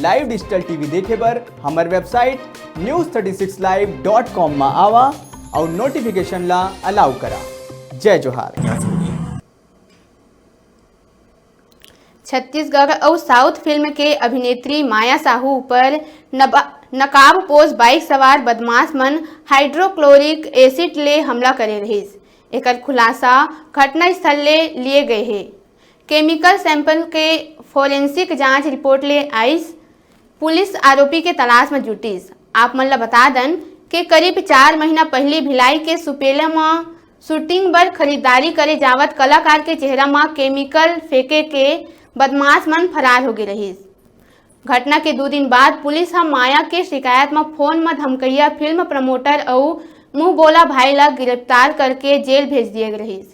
Live digital TV देखे बर हमार वेबसाइट news36live.com में आवा और नोटिफिकेशन ला अलाउ करा। जय जोहार। छत्तीसगढ़ और साउथ फिल्म के अभिनेत्री माया साहू पर नकाबपोश बाइक सवार बदमाश मन हाइड्रोक्लोरिक एसिड ले हमला करे रहिस। एकर खुलासा घटना स्थल ले लिए गए है। केमिकल सैंपल के फोरेंसिक जांच रिपोर्ट ले आइस। पुलिस आरोपी के तलाश में जुटिस। आप मन ला बता दन कि करीब 4 महीना पहले भिलाई के सुपेला में शूटिंग बर खरीदारी करे जावत कलाकार के चेहरा में केमिकल फेंके के बदमाश मन फरार हो गए रहिस। घटना के 2 दिन बाद पुलिस हम माया के शिकायत में फोन में धमकैया फिल्म प्रमोटर और मुंह बोला भाई ला गिरफ्तार करके जेल भेज दिए रहिस।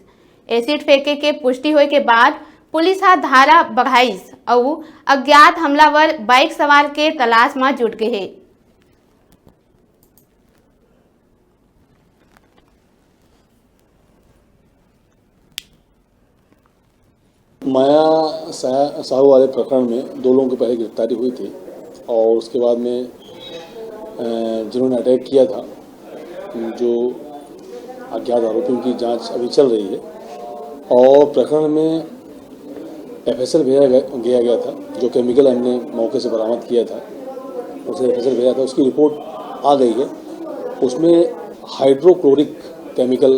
एसिड फेंके के पुष्टि होए के बाद पुलिस हा धारा बढ़ाइस और अज्ञात हमलावर बाइक सवार के तलाश में जुट गए है। माया साहू वाले प्रकरण में 2 लोगों की पहले गिरफ्तारी हुई थी और उसके बाद में जिन्होंने अटैक किया था, जो अज्ञात आरोपियों की जांच अभी चल रही है और प्रकरण में FSL भेजा गया था। जो केमिकल हमने मौके से बरामद किया था उसे FSL भेजा था, उसकी रिपोर्ट आ गई है। उसमें हाइड्रोक्लोरिक केमिकल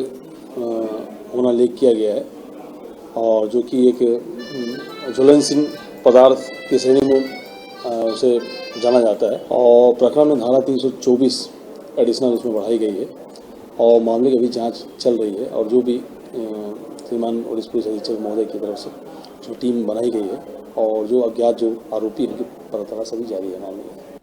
होना लीक किया गया है और जो कि एक ज्वलनशील पदार्थ की श्रेणी में उसे जाना जाता है और प्रकरण में धारा 324 एडिशनल उसमें बढ़ाई गई है और मामले की अभी जांच चल रही है। और जो भी श्रीमान उड़ीस पुलिस अधीक्षक महोदय की तरफ से जो टीम बनाई गई है और जो अज्ञात जो आरोपी उनकी पता तलाश अभी जारी है मामले में।